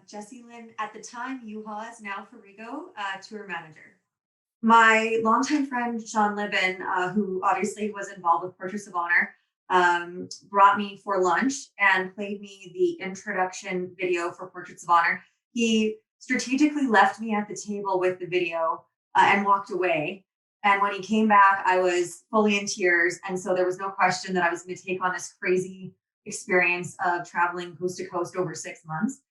Jessilyn, at the time, U-Haul's, now Forigo, tour manager. My longtime friend, Sean Libin, who obviously was involved with Portraits of Honor, brought me for lunch and played me the introduction video for Portraits of Honor. He strategically left me at the table with the video and walked away. And when he came back, I was fully in tears. And so there was no question that I was going to take on this crazy experience of traveling coast to coast over 6 months.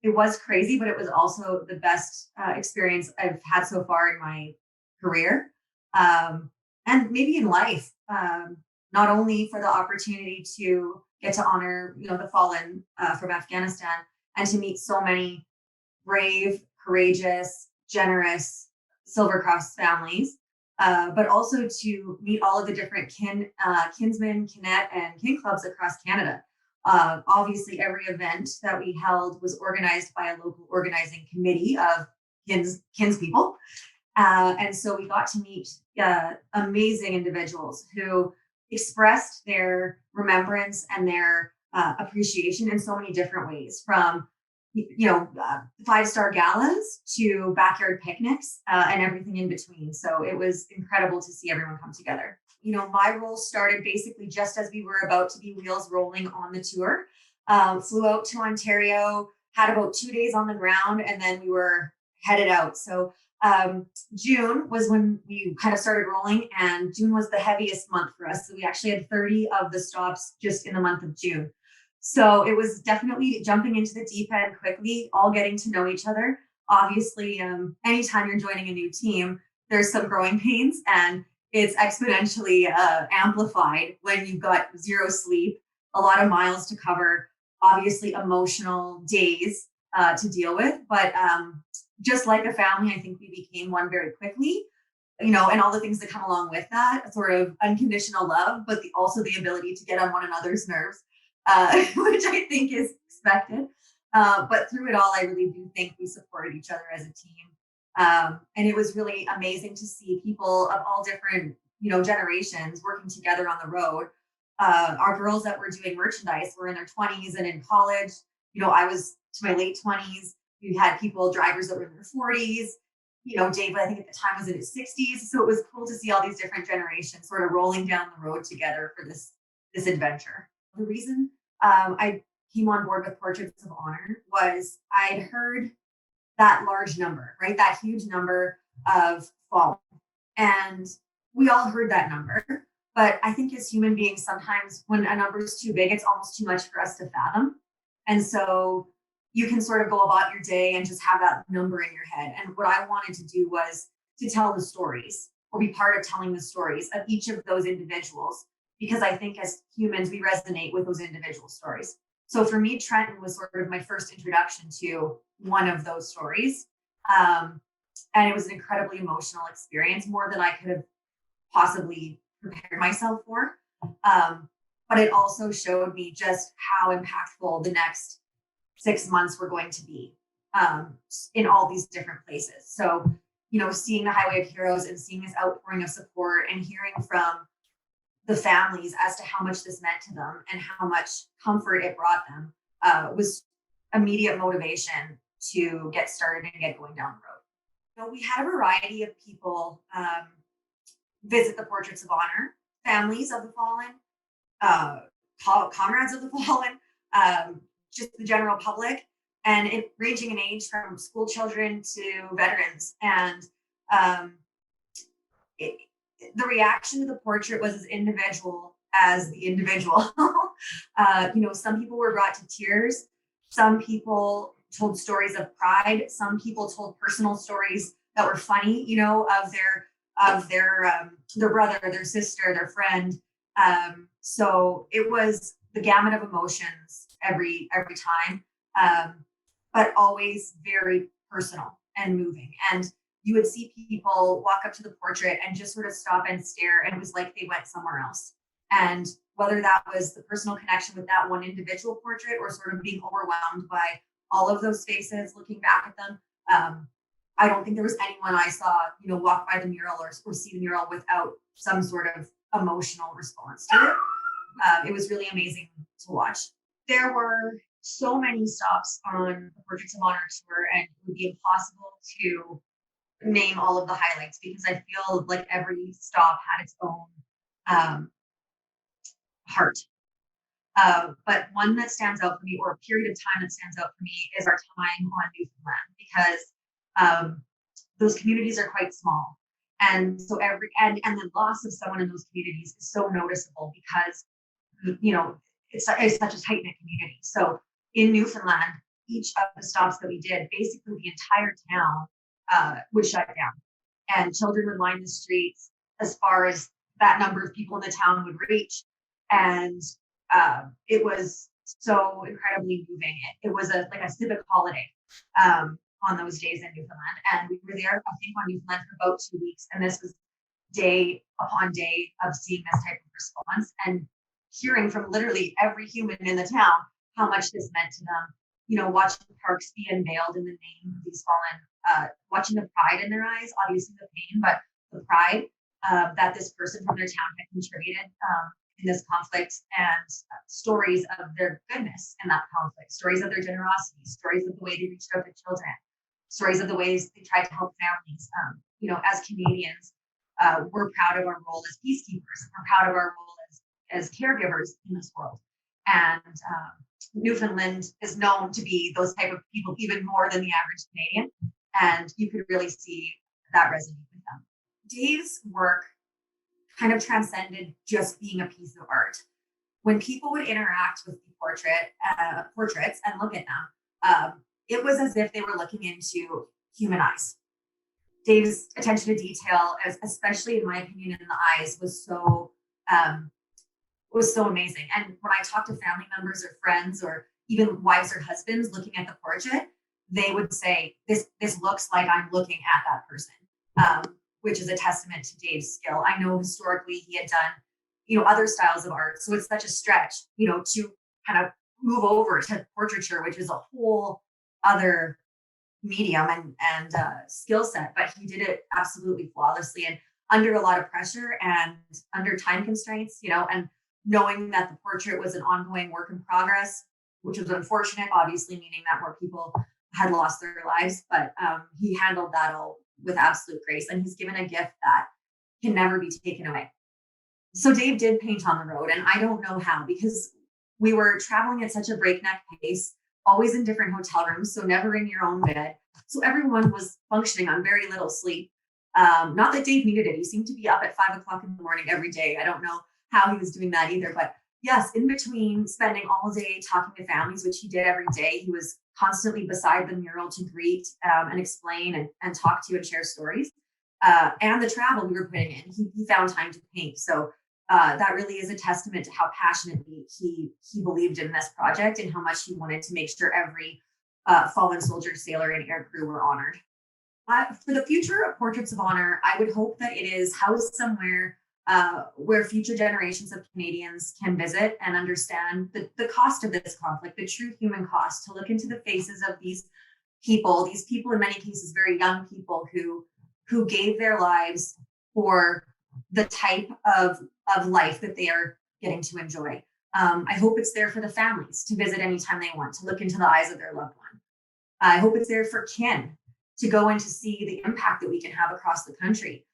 It was crazy, but it was also the best experience I've had so far in my career, and maybe in life. Not only for the opportunity to get to honor, the fallen from Afghanistan, and to meet so many brave, courageous, generous Silver Cross families, but also to meet all of the different kinsmen, kinnet, and kin clubs across Canada. Obviously, every event that we held was organized by a local organizing committee of kinspeople. And so we got to meet amazing individuals who expressed their remembrance and their appreciation in so many different ways, from five-star galas to backyard picnics and everything in between. So it was incredible to see everyone come together. My role started basically just as we were about to be wheels rolling on the tour. Flew out to Ontario, had about 2 days on the ground, and then we were headed out. So June was when we kind of started rolling, and June was the heaviest month for us. So we actually had 30 of the stops just in the month of June. So it was definitely jumping into the deep end quickly, all getting to know each other. Obviously, anytime you're joining a new team, there's some growing pains, and it's exponentially amplified when you've got zero sleep, a lot of miles to cover, obviously emotional days to deal with. But just like a family, I think we became one very quickly, and all the things that come along with that, sort of unconditional love, but also the ability to get on one another's nerves, which I think is expected. But through it all, I really do think we supported each other as a team. And it was really amazing to see people of all different, generations working together on the road. Our girls that were doing merchandise were in their 20s and in college. I was to my late 20s. We had drivers that were in their 40s. Dave, I think at the time, was in his 60s. So it was cool to see all these different generations sort of rolling down the road together for this adventure. The reason I came on board with Portraits of Honor was I'd heard that large number, right? That huge number of fallen. And we all heard that number. But I think as human beings, sometimes when a number is too big, it's almost too much for us to fathom. And so you can sort of go about your day and just have that number in your head. And what I wanted to do was to tell the stories, or be part of telling the stories of each of those individuals, because I think as humans, we resonate with those individual stories. So for me, Trenton was sort of my first introduction to one of those stories. And it was an incredibly emotional experience, more than I could have possibly prepared myself for. But it also showed me just how impactful the next 6 months were going to be in all these different places. So, seeing the Highway of Heroes and seeing this outpouring of support and hearing from the families as to how much this meant to them and how much comfort it brought them was immediate motivation to get started and get going down the road. We had a variety of people visit the Portraits of Honor, families of the fallen, comrades of the fallen, just the general public, and it ranging in age from school children to veterans. And the reaction to the portrait was as individual as the individual. Some people were brought to tears. Some people told stories of pride. Some people told personal stories that were funny, of their brother, their sister, their friend. So it was the gamut of emotions every time, but always very personal and moving. And you would see people walk up to the portrait and just sort of stop and stare, and it was like they went somewhere else. And whether that was the personal connection with that one individual portrait, or sort of being overwhelmed by all of those faces looking back at them, I don't think there was anyone I saw, walk by the mural or see the mural without some sort of emotional response to it. It was really amazing to watch. There were so many stops on the Portraits of Honor tour, and it would be impossible to name all of the highlights because I feel like every stop had its own um, heart. But one that stands out for me, or a period of time that stands out for me, is our time on Newfoundland because those communities are quite small, and so and the loss of someone in those communities is so noticeable because it's such a tight knit community. So in Newfoundland, each of the stops that we did, basically the entire town would shut down, and children would line the streets as far as that number of people in the town would reach. And it was so incredibly moving. It was like a civic holiday on those days in Newfoundland. And we were there, I think, on Newfoundland for about 2 weeks. And this was day upon day of seeing this type of response and hearing from literally every human in the town how much this meant to them. Watching parks be unveiled in the name of these fallen, watching the pride in their eyes, obviously the pain, but the pride that this person from their town had contributed in this conflict, and stories of their goodness in that conflict, stories of their generosity, stories of the way they reached out to children, stories of the ways they tried to help families. As Canadians, we're proud of our role as peacekeepers. We're proud of our role as caregivers in this world. And Newfoundland is known to be those type of people even more than the average Canadian. And you could really see that resonate with them. Dave's work kind of transcended just being a piece of art. When people would interact with the portraits and look at them, it was as if they were looking into human eyes. Dave's attention to detail, especially in my opinion, in the eyes, was so amazing. And when I talk to family members or friends or even wives or husbands looking at the portrait, they would say, this looks like I'm looking at that person, which is a testament to Dave's skill. I know historically he had done, other styles of art. So it's such a stretch, to kind of move over to portraiture, which is a whole other medium and skill set, but he did it absolutely flawlessly and under a lot of pressure and under time constraints, and knowing that the portrait was an ongoing work in progress, which was unfortunate, obviously, meaning that more people had lost their lives, but he handled that all with absolute grace, and he's given a gift that can never be taken away. So Dave did paint on the road, and I don't know how, because we were traveling at such a breakneck pace, always in different hotel rooms, so never in your own bed. So everyone was functioning on very little sleep. Not that Dave needed it. He seemed to be up at 5 o'clock in the morning every day. I don't know how he was doing that either, but yes, in between spending all day talking to families, which he did every day, he was constantly beside the mural to greet and explain and talk to and share stories. And the travel we were putting in, he found time to paint. So that really is a testament to how passionately he believed in this project and how much he wanted to make sure every fallen soldier, sailor, and air crew were honored. For the future of Portraits of Honor, I would hope that it is housed somewhere where future generations of Canadians can visit and understand the cost of this conflict, the true human cost, to look into the faces of these people in many cases, very young people who gave their lives for the type of life that they are getting to enjoy. I hope it's there for the families to visit anytime they want, to look into the eyes of their loved one. I hope it's there for kin to go and to see the impact that we can have across the country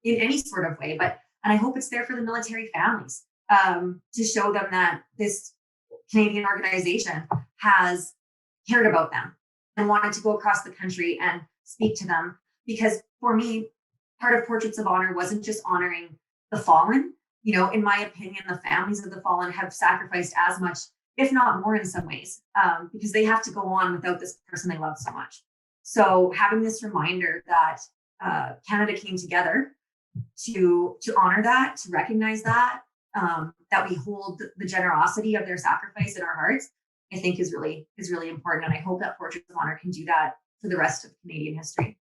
in any sort of way. And I hope it's there for the military families to show them that this Canadian organization has cared about them and wanted to go across the country and speak to them. Because for me, part of Portraits of Honor wasn't just honoring the fallen. In my opinion, the families of the fallen have sacrificed as much, if not more in some ways, because they have to go on without this person they love so much. So having this reminder that Canada came together to honor that, to recognize that, that we hold the generosity of their sacrifice in our hearts, I think is really important. And I hope that Portraits of Honor can do that for the rest of Canadian history.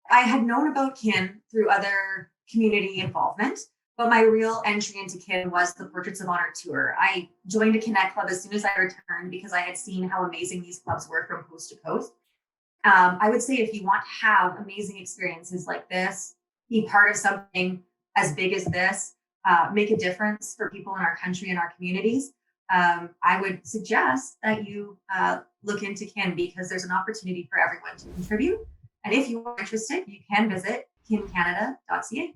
I had known about kin through other community involvement, but my real entry into kin was the Portraits of Honor tour. I joined a Connect Club as soon as I returned because I had seen how amazing these clubs were from coast to coast. I would say if you want to have amazing experiences like this, be part of something as big as this, make a difference for people in our country and our communities, I would suggest that you look into Canopy because there's an opportunity for everyone to contribute. And if you are interested, you can visit kincanada.ca.